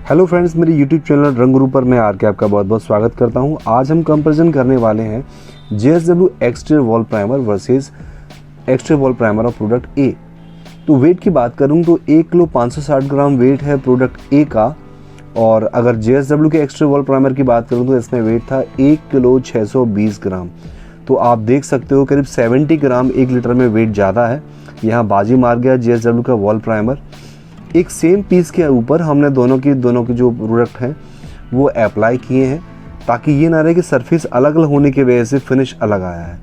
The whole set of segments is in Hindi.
हेलो फ्रेंड्स, मेरे यूट्यूब चैनल रंगरू पर मैं आर के आपका बहुत बहुत स्वागत करता हूं। आज हम कंपैरिजन करने वाले हैं JSW exterior wall primer versus exterior wall primer of product ए। तो वेट की बात करूं तो 1 किलो 560 ग्राम वेट है प्रोडक्ट ए का, और अगर JSW के एक्सटीरियर वॉल प्राइमर की बात करूं तो इसमें वेट था 1 किलो 620 ग्राम। तो आप देख सकते हो करीब 70 ग्राम 1 लीटर में वेट ज़्यादा है। यहाँ बाजी मार गया JSW का वॉल प्राइमर। एक सेम पीस के ऊपर हमने दोनों की जो प्रोडक्ट हैं वो अप्लाई किए हैं, ताकि ये ना रहे कि सरफेस अलग अलग होने की वजह से फिनिश अलग आया है।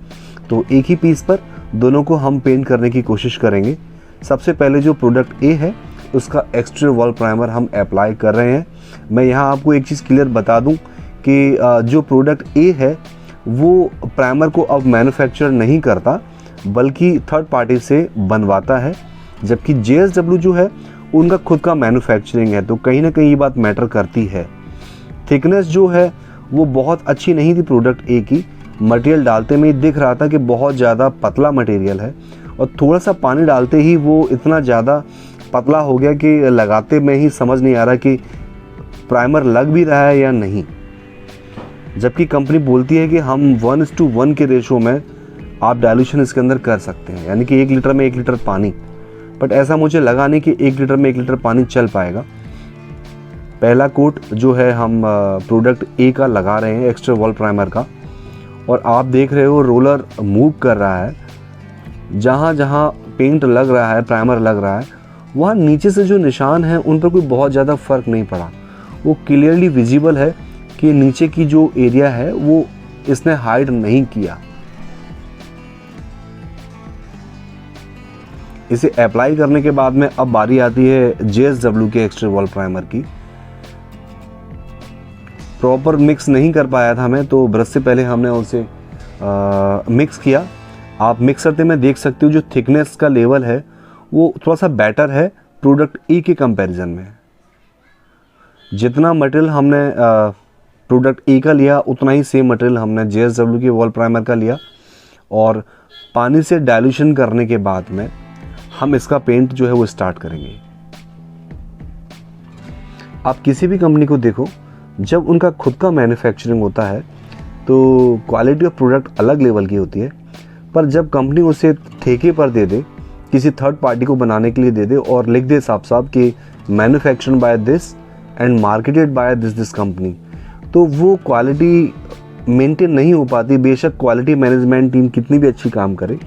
तो एक ही पीस पर दोनों को हम पेंट करने की कोशिश करेंगे। सबसे पहले जो प्रोडक्ट ए है उसका एक्सटीरियर वॉल प्राइमर हम अप्लाई कर रहे हैं। मैं यहाँ आपको एक चीज़ क्लियर बता दूँ कि जो प्रोडक्ट ए है वो प्राइमर को अब मैन्युफैक्चर नहीं करता, बल्कि थर्ड पार्टी से बनवाता है, जबकि JSW जो है उनका खुद का मैन्युफैक्चरिंग है। तो कहीं ना कहीं ये बात मैटर करती है। थिकनेस जो है वो बहुत अच्छी नहीं थी प्रोडक्ट ए की। मटेरियल डालते में दिख रहा था कि बहुत ज़्यादा पतला मटेरियल है, और थोड़ा सा पानी डालते ही वो इतना ज़्यादा पतला हो गया कि लगाते में ही समझ नहीं आ रहा कि प्राइमर लग भी रहा है या नहीं। जबकि कंपनी बोलती है कि हम 1:1 के रेशो में आप डाइल्यूशन इसके अंदर कर सकते हैं, यानी कि 1 लीटर में 1 लीटर पानी। बट ऐसा मुझे लगा नहीं कि 1 लीटर में 1 लीटर पानी चल पाएगा। पहला कोट जो है हम प्रोडक्ट ए का लगा रहे हैं एक्सटीरियर वॉल प्राइमर का, और आप देख रहे हो रोलर मूव कर रहा है। जहाँ जहाँ पेंट लग रहा है, प्राइमर लग रहा है, वहाँ नीचे से जो निशान है उन पर कोई बहुत ज़्यादा फर्क नहीं पड़ा। वो क्लियरली विजिबल है कि नीचे की जो एरिया है वो इसने हाइड नहीं किया। इसे अप्लाई करने के बाद में अब बारी आती है JSW के एक्सटीरियर वॉल प्राइमर की। प्रॉपर मिक्स नहीं कर पाया था मैं, तो ब्रश से पहले हमने उसे मिक्स किया। आप मिक्सर में देख सकते हो जो थिकनेस का लेवल है वो थोड़ा सा बेटर है प्रोडक्ट ए के कंपैरिजन में। जितना मटेरियल हमने प्रोडक्ट ए का लिया उतना ही सेम मटेरियल हमने JSW के वॉल प्राइमर का लिया, और पानी से डाइल्यूशन करने के बाद में हम इसका पेंट जो है वो स्टार्ट करेंगे। आप किसी भी कंपनी को देखो, जब उनका खुद का मैन्युफैक्चरिंग होता है तो क्वालिटी ऑफ प्रोडक्ट अलग लेवल की होती है। पर जब कंपनी उसे ठेके पर दे दे, किसी थर्ड पार्टी को बनाने के लिए दे दे, और लिख दे साफ साफ कि manufactured by this and marketed by this company, तो वो क्वालिटी मेंटेन नहीं हो पाती। बेशक क्वालिटी मैनेजमेंट टीम कितनी भी अच्छी काम करे,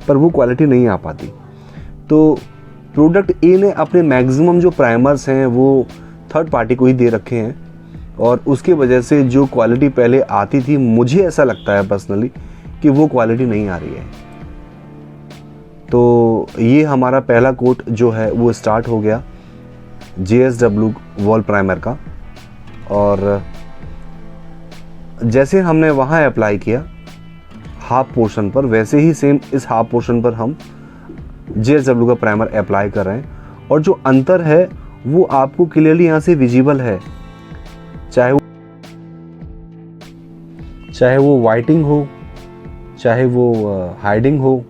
पर वो क्वालिटी नहीं आ पाती। तो प्रोडक्ट ए ने अपने मैक्सिमम जो प्राइमर्स हैं वो थर्ड पार्टी को ही दे रखे हैं, और उसकी वजह से जो क्वालिटी पहले आती थी, मुझे ऐसा लगता है पर्सनली कि वो क्वालिटी नहीं आ रही है। तो ये हमारा पहला कोट जो है वो स्टार्ट हो गया JSW वॉल प्राइमर का, और जैसे हमने वहाँ अप्लाई किया हाफ पोर्शन पर, वैसे ही सेम इस हाफ पोर्शन पर हम JSW का प्राइमर अप्लाई कर रहे हैं। और जो अंतर है वो आपको क्लियरली यहाँ से विजिबल है, चाहे वो वाइटिंग हो, चाहे वो हाइडिंग हो,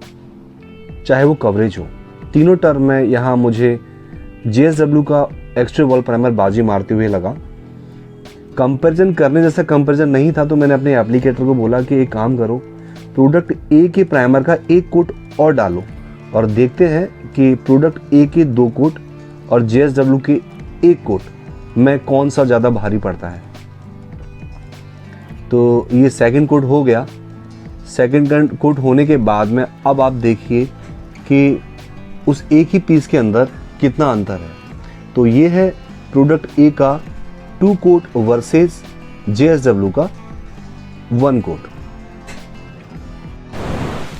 चाहे वो कवरेज हो। तीनों टर्म में यहाँ मुझे JSW का एक्सटीरियर वॉल प्राइमर बाजी मारते हुए लगा। कंपैरिजन करने जैसा कंपैरिजन नहीं था, तो मैंने अपने एप्लीकेटर को बोला कि एक काम करो, प्रोडक्ट ए के प्राइमर का एक कोट और डालो, और देखते हैं कि प्रोडक्ट ए के 2 कोट और JSW के 1 कोट में कौन सा ज़्यादा भारी पड़ता है। तो ये सेकंड कोट हो गया। सेकंड कोट होने के बाद में अब आप देखिए कि उस एक ही पीस के अंदर कितना अंतर है। तो ये है प्रोडक्ट ए का 2 कोट वर्सेस JSW का 1 कोट।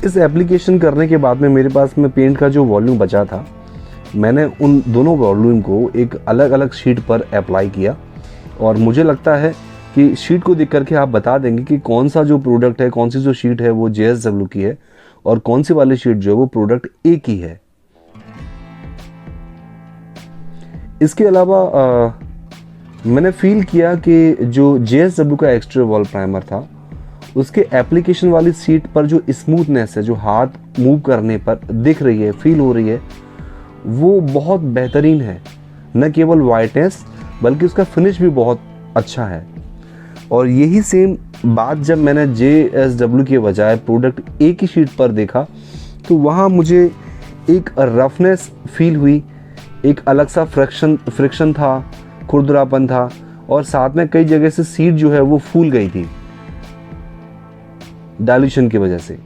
इस एप्लीकेशन करने के बाद में मेरे पास में पेंट का जो वॉल्यूम बचा था, मैंने उन दोनों वॉल्यूम को एक अलग अलग शीट पर अप्लाई किया, और मुझे लगता है कि शीट को देख करके आप बता देंगे कि कौन सा जो प्रोडक्ट है, कौन सी जो शीट है वो JSW की है, और कौन सी वाली शीट जो है वो प्रोडक्ट ए की है। इसके अलावा मैंने फील किया कि जो JSW का एक्सटीरियर वॉल प्राइमर था उसके एप्लीकेशन वाली सीट पर जो स्मूथनेस है, जो हाथ मूव करने पर दिख रही है, फील हो रही है, वो बहुत बेहतरीन है। न केवल वाइटनेस बल्कि उसका फिनिश भी बहुत अच्छा है। और यही सेम बात जब मैंने JSW के बजाय प्रोडक्ट ए की शीट पर देखा तो वहाँ मुझे एक रफनेस फील हुई, एक अलग सा फ्रिक्शन था, खुरदरापन था, और साथ में कई जगह से सीट जो है वो फूल गई थी डाइल्यूशन की वजह से।